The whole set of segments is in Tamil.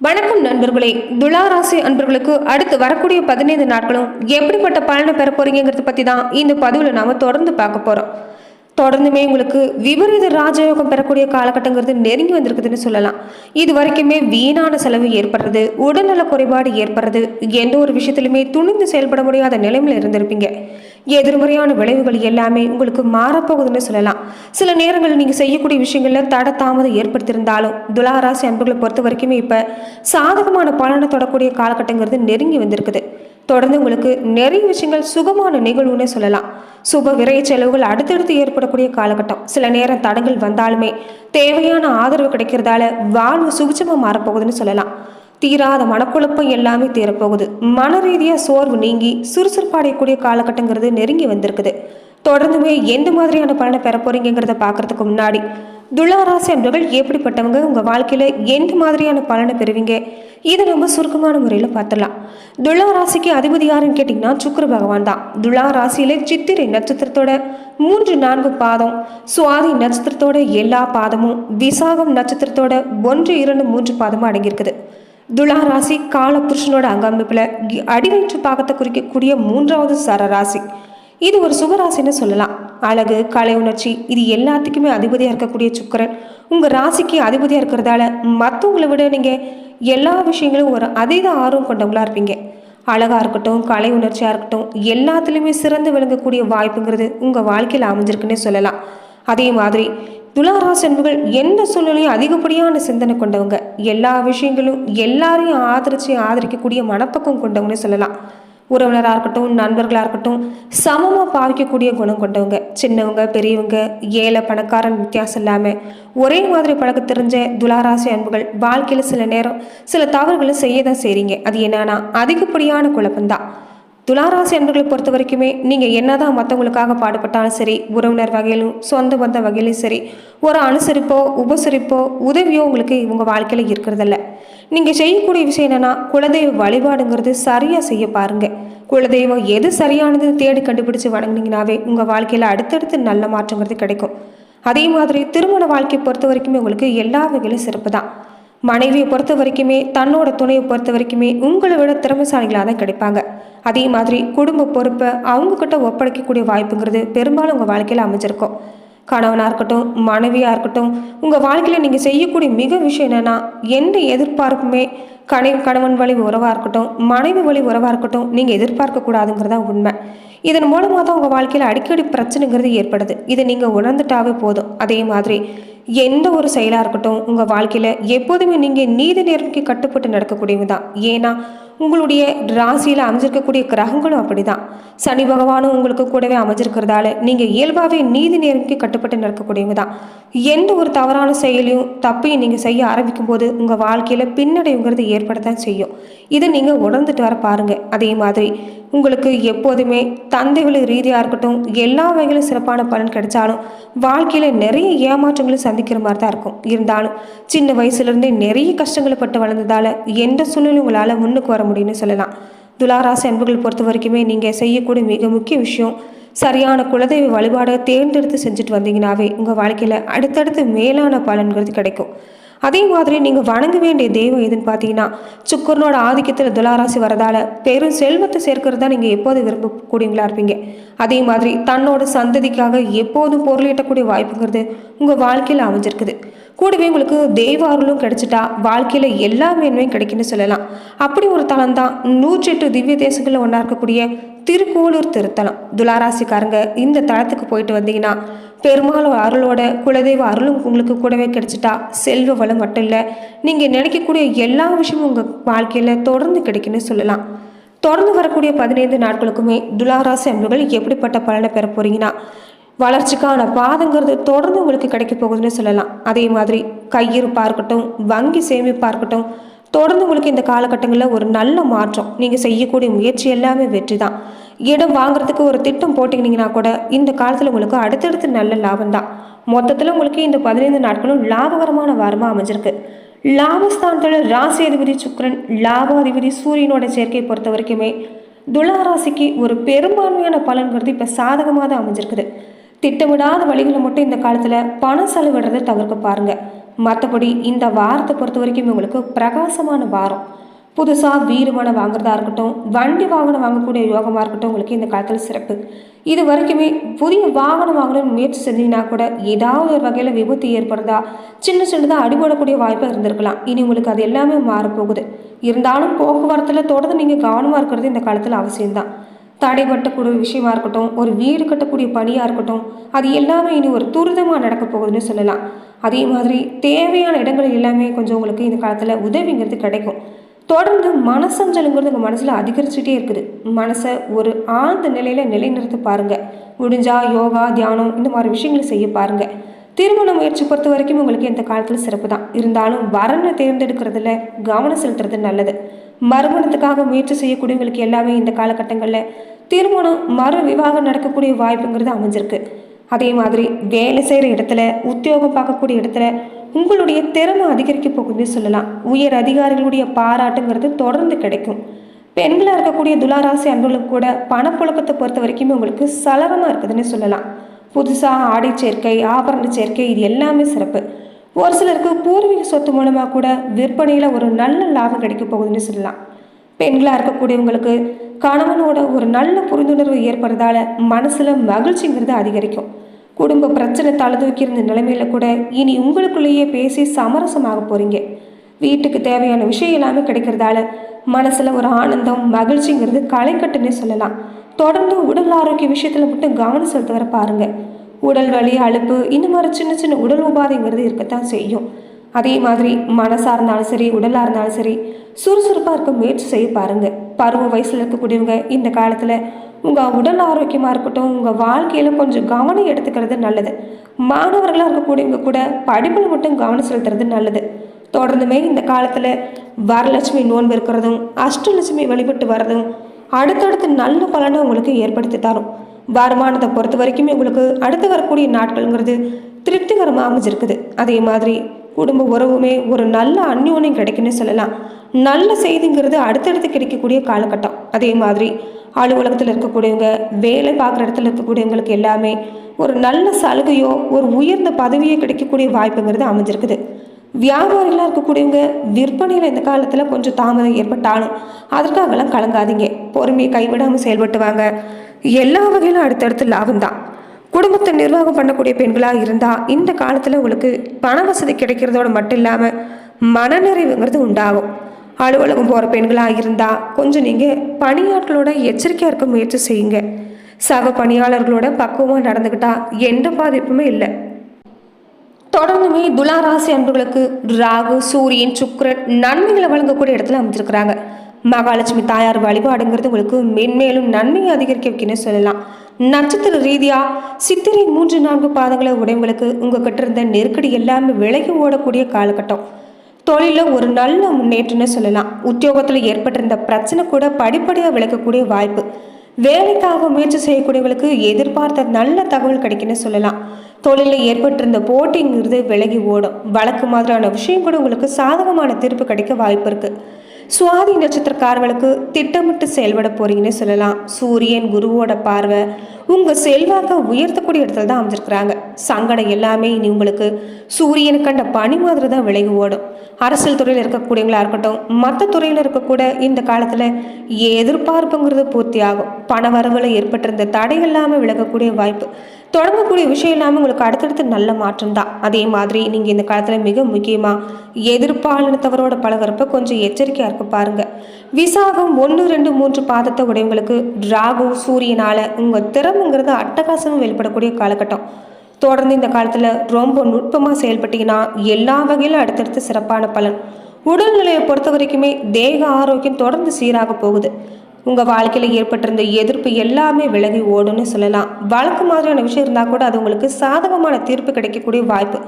வணக்கம் நண்பர்களே. துலா ராசி அன்பர்களுக்கு அடுத்து வரக்கூடிய 15 நாட்களும் எப்படிப்பட்ட பலனை பெற போறீங்கிறத பத்தி தான் இந்த பதிவுல நாம தொடர்ந்து பார்க்க போறோம். தொடர்ந்துமே உங்களுக்கு விபரீத ராஜயோகம் பெறக்கூடிய காலகட்டங்கிறது நெருங்கி வந்திருக்குதுன்னு சொல்லலாம். இது வரைக்குமே வீணான செலவு ஏற்படுறது, உடல்நல குறைபாடு ஏற்படுறது, எந்த ஒரு விஷயத்திலுமே துணிந்து செயல்பட முடியாத நிலைமையில இருந்திருப்பீங்க. எதிர்மறையான விளைவுகள் எல்லாமே உங்களுக்கு மாறப்போகுதுன்னு சொல்லலாம். சில நேரங்களில் நீங்க செய்யக்கூடிய விஷயங்கள்ல தட தாமதம் ஏற்படுத்தியிருந்தாலும் துளாராசி அன்புகளை பொறுத்த வரைக்குமே இப்ப சாதகமான பலனை தொடக்கூடிய காலகட்டங்கிறது நெருங்கி வந்திருக்குது. தொடர்ந்து உங்களுக்கு நிறைய விஷயங்கள் சுகமான நிகழ்வுன்னு சொல்லலாம். சுப விரைய செலவுகள் அடுத்தடுத்து ஏற்படக்கூடிய காலகட்டம். சில நேரம் தடங்கள் வந்தாலுமே தேவையான ஆதரவு கிடைக்கிறதால வாழ்வு சுபிச்சமா மாறப்போகுதுன்னு சொல்லலாம். தீராத மனக்குழப்பம் எல்லாமே தீரப்போகுது. மன ரீதியாக சோர்வு நீங்கி சுறுசுறுப்படையக்கூடிய காலகட்டங்கிறது நெருங்கி வந்திருக்குது. தொடர்ந்துமே எந்த மாதிரியான பலனை பெற போறீங்கிறத பார்க்கறதுக்கு முன்னாடி துளாராசி அன்பர்கள் எப்படிப்பட்டவங்க, உங்க வாழ்க்கையில எந்த மாதிரியான பலனை பெறுவீங்க, இதை நம்ம சுருக்கமான முறையில் பார்த்துடலாம். துளாராசிக்கு அதிபதி யாருன்னு கேட்டீங்கன்னா சுக்கிர பகவான் தான். துலா ராசியில சித்திரை நட்சத்திரத்தோட 3-4 பாதம், சுவாதி நட்சத்திரத்தோட எல்லா பாதமும், விசாகம் நட்சத்திரத்தோட 1-2-3 பாதமும் அடங்கியிருக்குது. துலா ராசி கால புருஷனோட அங்கமைப்புல அடிவயிற்று பாகத்தை குறிக்கக்கூடிய 3வது சரராசி. இது ஒரு சுகராசின்னு சொல்லலாம். அழகு, கலை உணர்ச்சி, இது எல்லாத்துக்குமே அதிபதியா இருக்கக்கூடிய சுக்கிரன் உங்க ராசிக்கு அதிபதியா இருக்கிறதால மற்றவங்களை விட நீங்க எல்லா விஷயங்களும் ஒரு அதீத ஆர்வம் கொண்டவங்களா இருப்பீங்க. அழகா இருக்கட்டும், கலை உணர்ச்சியா இருக்கட்டும், எல்லாத்துலேயுமே சிறந்து விளங்கக்கூடிய வாய்ப்புங்கிறது உங்க வாழ்க்கையில் அமைஞ்சிருக்குன்னே சொல்லலாம். அதே மாதிரி துளாராசி அன்புகள் எந்த சூழ்நிலையும் அதிகப்படியான சிந்தனை கொண்டவங்க, எல்லா விஷயங்களும் எல்லாரையும் ஆதரிக்கக்கூடிய மனப்பக்கம் கொண்டவங்கன்னு சொல்லலாம். உறவினராக இருக்கட்டும், நண்பர்களாக இருக்கட்டும், சமமாக பாவிக்கக்கூடிய குணம் கொண்டவங்க. சின்னவங்க பெரியவங்க, ஏழை பணக்காரன் வித்தியாசம் இல்லாமல் ஒரே மாதிரி பழக்க தெரிஞ்ச துளாராசி அன்புகள் வாழ்க்கையில் சில நேரம் சில தவறுகளை செய்ய தான் செய்கிறீங்க. அது என்னன்னா அதிகப்படியான குழப்பம்தான். துளாராசி அன்பர்களை பொறுத்த வரைக்குமே நீங்கள் என்னதான் மற்றவங்களுக்காக பாடுபட்டாலும் சரி, உறவினர் வகையிலும் சொந்த பந்த வகையிலும் சரி, ஒரு அனுசரிப்போ உபசரிப்போ உதவியோ உங்களுக்கு இவங்க வாழ்க்கையில் இருக்கிறதில்ல. நீங்கள் செய்யக்கூடிய விஷயம் என்னன்னா குலதெய்வ வழிபாடுங்கிறது சரியாக செய்ய பாருங்க. குலதெய்வம் எது சரியானதுன்னு தேடி கண்டுபிடிச்சு வணங்கினீங்கனாவே உங்கள் வாழ்க்கையில் அடுத்தடுத்து நல்ல மாற்றங்கிறது கிடைக்கும். அதே மாதிரி திருமண வாழ்க்கையை பொறுத்த வரைக்குமே உங்களுக்கு எல்லா வகையிலும் சிறப்பு தான். மனைவியை பொறுத்த வரைக்குமே தன்னோட துணையை பொறுத்த வரைக்குமே உங்களை விட திறமைசாலிகளாக தான் கிடைப்பாங்க. அதே மாதிரி குடும்ப பொறுப்பை அவங்கக்கிட்ட ஒப்படைக்கக்கூடிய வாய்ப்புங்கிறது பெரும்பாலும் உங்கள் வாழ்க்கையில் அமைஞ்சிருக்கும். கணவனாக இருக்கட்டும், மனைவியாக இருக்கட்டும், உங்கள் வாழ்க்கையில் நீங்கள் செய்யக்கூடிய மிக விஷயம் என்னென்னா எந்த எதிர்பார்ப்புமே கணவன் வழி உறவாக இருக்கட்டும், மனைவி வழி உறவாக இருக்கட்டும், நீங்கள் எதிர்பார்க்கக்கூடாதுங்கிறதா உண்மை. இதன் மூலமாக தான் உங்கள் வாழ்க்கையில் அடிக்கடி பிரச்சனைங்கிறது ஏற்படுது. இதை நீங்கள் உணர்ந்துட்டாவே போதும். அதே மாதிரி எந்த ஒரு செயலாக இருக்கட்டும் உங்கள் வாழ்க்கையில் எப்போதுமே நீங்கள் நீதி நேர்மைக்கு கட்டுப்பட்டு நடக்கக்கூடியது தான். ஏன்னா உங்களுடைய ராசியில் அமைஞ்சிருக்கக்கூடிய கிரகங்களும் அப்படிதான். சனி பகவானும் உங்களுக்கு கூடவே அமைஞ்சிருக்கிறதால நீங்கள் இயல்பாகவே நீதி நேர்மைக்கு கட்டுப்பட்டு நடக்கக்கூடியவங்க தான். எந்த ஒரு தவறான செயலையும் தப்பையும் நீங்கள் செய்ய ஆரம்பிக்கும் போது உங்கள் வாழ்க்கையில் பின்னடைவுங்கிறது ஏற்படத்தான் செய்யும். இதை நீங்கள் உணர்ந்துட்டு வர பாருங்கள். அதே மாதிரி உங்களுக்கு எப்போதுமே தந்தை வழி ரீதியாக இருக்கட்டும் எல்லா வகையிலும் சிறப்பான பலன் கிடைச்சாலும் வாழ்க்கையில் நிறைய ஏமாற்றங்களும் சந்திக்கிற மாதிரி தான் இருக்கும். இருந்தாலும் சின்ன வயசுலேருந்தே நிறைய கஷ்டங்களை பட்டு வளர்ந்ததால் எந்த சூழ்நிலையும் உங்களால் முன்னுக்கு வர முடியும்னு சொல்லலாம். துளாராசி அன்புகள் பொறுத்த வரைக்குமே நீங்கள் செய்யக்கூடிய மிக முக்கிய விஷயம் சரியான குலதெய்வ வழிபாடை தேர்ந்தெடுத்து செஞ்சுட்டு வந்தீங்கன்னாவே உங்கள் வாழ்க்கையில் அடுத்தடுத்து மேலான பலன்கிறது கிடைக்கும். அதே மாதிரி நீங்கள் வணங்க வேண்டிய தெய்வம் எதுன்னு பார்த்தீங்கன்னா சுக்கரனோட ஆதிக்கத்தில் துளாராசி வரதால பெரும் செல்வத்தை சேர்க்கிறது தான் நீங்கள் எப்போதும் விரும்பக்கூடியவங்களா இருப்பீங்க. அதே மாதிரி தன்னோட சந்ததிக்காக எப்போதும் பொருளீட்டக்கூடிய வாய்ப்புங்கிறது உங்கள் வாழ்க்கையில் அமைஞ்சிருக்குது. கூடவே உங்களுக்கு தெய்வ அருளும் கிடைச்சிட்டா வாழ்க்கையில் எல்லா மேன்மையும் கிடைக்குன்னு சொல்லலாம். அப்படி ஒரு தலம் தான் 108 திவ்ய தேசங்களில் ஒன்றா இருக்கக்கூடிய திருக்கோளூர் திருத்தலம். துளாராசிக்காரங்க இந்த தளத்துக்கு போயிட்டு வந்தீங்கன்னா பெரும்பாலும் அருளோட குலதெய்வ அருளும் உங்களுக்கு கூடவே கிடைச்சிட்டா செல்வ வளம் மட்டும் இல்லை, நீங்கள் நினைக்கக்கூடிய எல்லா விஷயமும் உங்கள் வாழ்க்கையில் தொடர்ந்து கிடைக்குன்னு சொல்லலாம். தொடர்ந்து வரக்கூடிய 15 நாட்களுக்குமே துளாராசி அன்பர்கள் எப்படிப்பட்ட பலனை பெற போறீங்கன்னா வளர்ச்சிக்கான பாதங்கிறது தொடர்ந்து உங்களுக்கு கிடைக்க போகுதுன்னு சொல்லலாம். அதே மாதிரி கையிருப்பாக இருக்கட்டும், வங்கி சேமிப்பாக இருக்கட்டும், தொடர்ந்து உங்களுக்கு இந்த காலகட்டங்களில் ஒரு நல்ல மாற்றம். நீங்கள் செய்யக்கூடிய முயற்சி எல்லாமே வெற்றி தான். இடம் வாங்குறதுக்கு ஒரு திட்டம் போட்டிங்கன்னா கூட இந்த காலத்தில் உங்களுக்கு அடுத்தடுத்து நல்ல லாபம் தான். மொத்தத்தில் உங்களுக்கு இந்த 15 நாட்களும் லாபகரமான வாரமாக அமைஞ்சிருக்கு. லாபஸ்தானத்தோட ராசி அதிபதி சுக்கிரன், லாபாதிபதி சூரியனோட சேர்க்கையை பொறுத்த வரைக்குமே துளாராசிக்கு ஒரு பெரும்பான்மையான பலன்கிறது இப்போ சாதகமாக தான் அமைஞ்சிருக்குது. திட்டமிடாத வழிகளை மட்டும் இந்த காலத்தில் பணம் செலவிடுறதை தவிர்க்க பாருங்க. மற்றபடி இந்த வாரத்தை பொறுத்த வரைக்கும் உங்களுக்கு பிரகாசமான வாரம். புதுசாக வீடு மனை வாங்குறதா இருக்கட்டும், வண்டி வாகனம் வாங்கக்கூடிய யோகமாக இருக்கட்டும், உங்களுக்கு இந்த காலத்தில் சிறப்பு. இது வரைக்குமே புதிய வாகனம் வாங்கணும்னு முயற்சி செஞ்சீங்கன்னா கூட ஏதாவது ஒரு வகையில் விபத்து ஏற்படுறதா, சின்னதாக அடிபடக்கூடிய வாய்ப்பாக இருந்திருக்கலாம். இனி உங்களுக்கு அது எல்லாமே மாறப்போகுது. இருந்தாலும் போக்குவரத்தில் தொடர்ந்து நீங்கள் கவனமாக இருக்கிறது இந்த காலத்தில் அவசியம்தான். தடைபட்டக்கூடிய விஷயமா இருக்கட்டும், ஒரு வீடு கட்டக்கூடிய பணியாக இருக்கட்டும், அது எல்லாமே இனி ஒரு துரிதமாக நடக்க போகுதுன்னு சொல்லலாம். அதே மாதிரி தேவையான இடங்கள் எல்லாமே கொஞ்சம் உங்களுக்கு இந்த காலத்தில் உதவிங்கிறது கிடைக்கும். தொடர்ந்து மனசஞ்சலுங்கிறது உங்கள் மனசில் அதிகரிச்சுட்டே இருக்குது. மனசை ஒரு ஆழ்ந்த நிலையில் நிலைநிறுத்த பாருங்கள். முடிஞ்சால் யோகா, தியானம் இந்த மாதிரி விஷயங்களை செய்ய பாருங்கள். திருமண முயற்சி பொறுத்த வரைக்கும் உங்களுக்கு இந்த காலத்தில் சிறப்பு தான். இருந்தாலும் வரனை தேர்ந்தெடுக்கிறதுல கவனம் செலுத்துறது நல்லது. மறுமணத்துக்காக முயற்சி செய்யக்கூடியவங்களுக்கு எல்லாமே இந்த காலகட்டங்களில் திருமணம் மறு விவாகம் நடக்கக்கூடிய வாய்ப்புங்கிறது அமைஞ்சிருக்கு. அதே மாதிரி வேலை செய்கிற இடத்துல, உத்தியோகம் பார்க்கக்கூடிய இடத்துல உங்களுடைய திறமை அதிகரிக்க போகுதுன்னு சொல்லலாம். உயர் அதிகாரிகளுடைய பாராட்டுங்கிறது தொடர்ந்து கிடைக்கும். பெண்களாக இருக்கக்கூடிய துளாராசி அன்பர்களுக்கு கூட பணப்புழக்கத்தை பொறுத்த வரைக்குமே உங்களுக்கு சலனமாக இருக்குதுன்னு சொல்லலாம். புதுசாக ஆடை சேர்க்கை, ஆபரண சேர்க்கை இது எல்லாமே சிறப்பு. ஒரு சிலருக்கு பூர்வீக சொத்து மூலமாக கூட விற்பனையில் ஒரு நல்ல லாபம் கிடைக்க போகுதுன்னு சொல்லலாம். பெண்களாக இருக்கக்கூடியவங்களுக்கு கணவனோட ஒரு நல்ல புரிந்துணர்வு ஏற்படுறதால மனசில் மகிழ்ச்சிங்கிறது அதிகரிக்கும். குடும்ப பிரச்சனை தழுதூக்கி இருந்த நிலைமையில கூட இனி உங்களுக்குள்ளேயே பேசி சமரசமாக போறீங்க. வீட்டுக்கு தேவையான விஷயம் எல்லாமே கிடைக்கிறதால மனசுல ஒரு ஆனந்தம், மகிழ்ச்சிங்கிறது களைக்கட்டுன்னே சொல்லலாம். தொடர்ந்து உடல் ஆரோக்கிய விஷயத்துல மட்டும் கவனம் செலுத்த வர பாருங்க. உடல் வலி, அலுப்பு இந்த மாதிரி சின்ன சின்ன உடல் உபாதைங்கிறது இருக்கத்தான் செய்யும். அதே மாதிரி மனசாக இருந்தாலும் சரி, உடலாக இருந்தாலும் சரி, சுறுசுறுப்பாக இருக்க முயற்சி செய்ய பாருங்க. பருவ வயசுல இருக்கக்கூடியவங்க இந்த காலத்துல உங்கள் உடல் ஆரோக்கியமாக இருக்கட்டும், உங்கள் வாழ்க்கையில் கொஞ்சம் கவனம் எடுத்துக்கிறது நல்லது. மாணவர்களாக இருக்கக்கூடியவங்க கூட படிப்பில் மட்டும் கவனம் செலுத்துறது நல்லது. தொடர்ந்துமே இந்த காலத்தில் வரலட்சுமி நோன்பு இருக்கிறதும், அஷ்டலட்சுமி வழிபட்டு வர்றதும் அடுத்தடுத்து நல்ல பலனை உங்களுக்கு ஏற்படுத்தி தரும். வருமானத்தை பொறுத்த வரைக்குமே உங்களுக்கு அடுத்து வரக்கூடிய நாட்கள்ங்கிறது திருப்திகரமாக அமைஞ்சிருக்குது. அதே மாதிரி குடும்ப உறவுமே ஒரு நல்ல அந்யோன்யம் கிடைக்குன்னு சொல்லலாம். நல்ல செய்திங்கிறது அடுத்தடுத்து கிடைக்கக்கூடிய காலகட்டம். அதே மாதிரி அலுவலகத்தில் இருக்கக்கூடியவங்க, வேலை பார்க்குற இடத்துல இருக்கக்கூடியவங்களுக்கு எல்லாமே ஒரு நல்ல சலுகையோ ஒரு உயர்ந்த பதவியோ கிடைக்கக்கூடிய வாய்ப்புங்கிறது அமைஞ்சிருக்குது. வியாபாரிகளாக இருக்கக்கூடியவங்க விற்பனையில் இந்த காலத்தில் கொஞ்சம் தாமதம் ஏற்பட்டாலும் அதற்காகலாம் கலங்காதீங்க. பொறுமையை கைவிடாமல் செயல்பட்டு வாங்க. எல்லா வகையிலும் அடுத்தடுத்து லாபம் தான். குடும்பத்தை நிர்வாகம் பண்ணக்கூடிய பெண்களாக இருந்தால் இந்த காலத்தில் உங்களுக்கு பண வசதி கிடைக்கிறதோடு மட்டும் இல்லாமல் மனநிறைவுங்கிறது உண்டாகும். அலுவலகம் போகிற பெண்களாக இருந்தால் கொஞ்சம் நீங்கள் பணியாட்களோட எச்சரிக்கையாக இருக்க முயற்சி செய்யுங்க. சக பணியாளர்களோட பக்குவமாக நடந்துக்கிட்டால் எந்த பாதிப்புமே இல்லை. தொடர்ந்துமே துளாராசி அன்பர்களுக்கு ராகு, சூரியன், சுக்கிரன் நன்மைகளை வழங்கக்கூடிய இடத்துல அமைச்சிருக்கிறாங்க. மகாலட்சுமி தாயார் வழிபாடுங்கிறது உங்களுக்கு மென்மேலும் நன்மையை அதிகரிக்க வைக்கணும்னு சொல்லலாம். நட்சத்திர ரீதியாக சித்திரை 3-4 பாதங்களை உடையவங்களுக்கு உங்ககிட்ட இருந்த நெருக்கடி எல்லாமே விலகி ஓடக்கூடிய காலகட்டம். தொழிலில் ஒரு நல்ல முன்னேற்றம்னு சொல்லலாம். உத்தியோகத்தில் ஏற்பட்டிருந்த பிரச்சனை கூட படிப்படியாக விளக்கக்கூடிய வாய்ப்பு. வேலைக்காக முயற்சி செய்யக்கூடியவங்களுக்கு எதிர்பார்த்த நல்ல தகவல் கிடைக்குன்னு சொல்லலாம். தொழிலில் ஏற்பட்டிருந்த போட்டிங்கிறது விலகி ஓடும். வழக்கு மாதிரியான விஷயம் கூட உங்களுக்கு சாதகமான தீர்ப்பு கிடைக்க வாய்ப்பு இருக்கு. சுவாதி நட்சத்திரக்காரர்களுக்கு திட்டமிட்டு செயல்பட போறீங்கன்னு சொல்லலாம். சூரியன், குருவோட பார்வை உங்கள் செல்வாக்கை உயர்த்தக்கூடிய இடத்துல தான் அமைஞ்சிருக்கிறாங்க. சங்கடம் எல்லாமே இனி உங்களுக்கு சூரியனை கண்ட பனி மாதிரி தான் விலகி ஓடும். அரசியல் துறையில் இருக்கக்கூடியவங்களா இருக்கட்டும், மற்ற துறையில் இருக்கக்கூட இந்த காலத்தில் எதிர்பார்ப்புங்கிறது பூர்த்தி ஆகும். பண வரவில் ஏற்பட்டிருந்த தடை இல்லாமல் விலகக்கூடிய வாய்ப்பு. தொடங்கக்கூடிய விஷயம் இல்லாமல் உங்களுக்கு அடுத்தடுத்து நல்ல மாற்றம் தான். அதே மாதிரி நீங்கள் இந்த காலத்தில் மிக முக்கியமாக எதிர்பாலினத்தவரோட பழகிறப்ப கொஞ்சம் எச்சரிக்கையாக இருக்க பாருங்க. விசாகம் 1, 2, 3 பாதத்தை உடையவங்களுக்கு ராகு, சூரியனால உங்கள் திறமைங்கிறது அட்டகாசமும் வெளிப்படக்கூடிய காலகட்டம். தொடர்ந்து இந்த காலத்தில் ரொம்ப நுட்பமாக செயல்பட்டீங்கன்னா எல்லா வகையிலும் அடுத்தடுத்து சிறப்பான பலன். உடல்நிலையை பொறுத்த வரைக்குமே தேக ஆரோக்கியம் தொடர்ந்து சீராக போகுது. உங்கள் வாழ்க்கையில் ஏற்பட்டிருந்த எதிர்ப்பு எல்லாமே விலகி ஓடுன்னு சொல்லலாம். வழக்கு மாதிரியான விஷயம் இருந்தால் கூட அது உங்களுக்கு சாதகமான தீர்ப்பு கிடைக்கக்கூடிய வாய்ப்பு.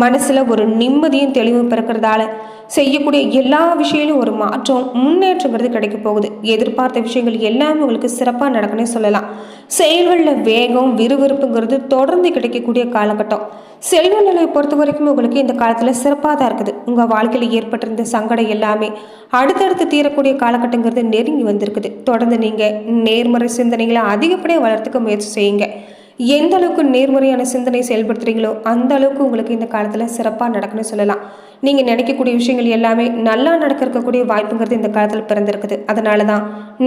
மனசில் ஒரு நிம்மதியும் தெளிவும் பிறக்கிறதால செய்யக்கூடிய எல்லா விஷயங்களும் ஒரு மாற்றம், முன்னேற்றங்கிறது கிடைக்க போகுது. எதிர்பார்த்த விஷயங்கள் எல்லாமே உங்களுக்கு சிறப்பாக நடக்குன்னு சொல்லலாம். செயல்களில் வேகம், விறுவிறுப்புங்கிறது தொடர்ந்து கிடைக்கக்கூடிய காலகட்டம். செல்வ நிலையை பொறுத்த வரைக்கும் உங்களுக்கு இந்த காலத்தில் சிறப்பாக தான் இருக்குது. உங்கள் வாழ்க்கையில் ஏற்பட்டிருந்த சங்கடம் எல்லாமே அடுத்தடுத்து தீரக்கூடிய காலகட்டங்கிறது நெருங்கி வந்திருக்குது. தொடர்ந்து நீங்கள் நேர்மறை சிந்தனைகளை அதிகப்படியாக வளர்த்துக்க முயற்சி செய்யுங்க. எந்த அளவுக்கு நேர்மறையான சிந்தனை செயல்படுத்துறீங்களோ அந்த அளவுக்கு உங்களுக்கு இந்த காலத்தில் சிறப்பாக நடக்குன்னு சொல்லலாம். நீங்கள் நினைக்கக்கூடிய விஷயங்கள் எல்லாமே நல்லா நடக்கக்கூடிய வாய்ப்புங்கிறது இந்த காலத்தில் பிறந்திருக்குது. அதனால தான்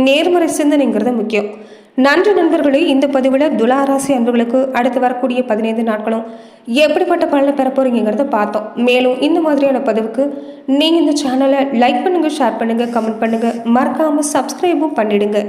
நேர்மறை சிந்தனைங்கிறது முக்கியம். நன்றி நண்பர்களே. இந்த பதிவில் துலா ராசி அன்பர்களுக்கு அடுத்து வரக்கூடிய 15 நாட்களும் எப்படிப்பட்ட பலனை பெற போறீங்கிறத பார்த்தோம். மேலும் இந்த மாதிரியான பதிவுக்கு நீங்கள் இந்த சேனலை லைக் பண்ணுங்கள், ஷேர் பண்ணுங்கள், கமெண்ட் பண்ணுங்கள், மறக்காமல் சப்ஸ்கிரைபும் பண்ணிடுங்க.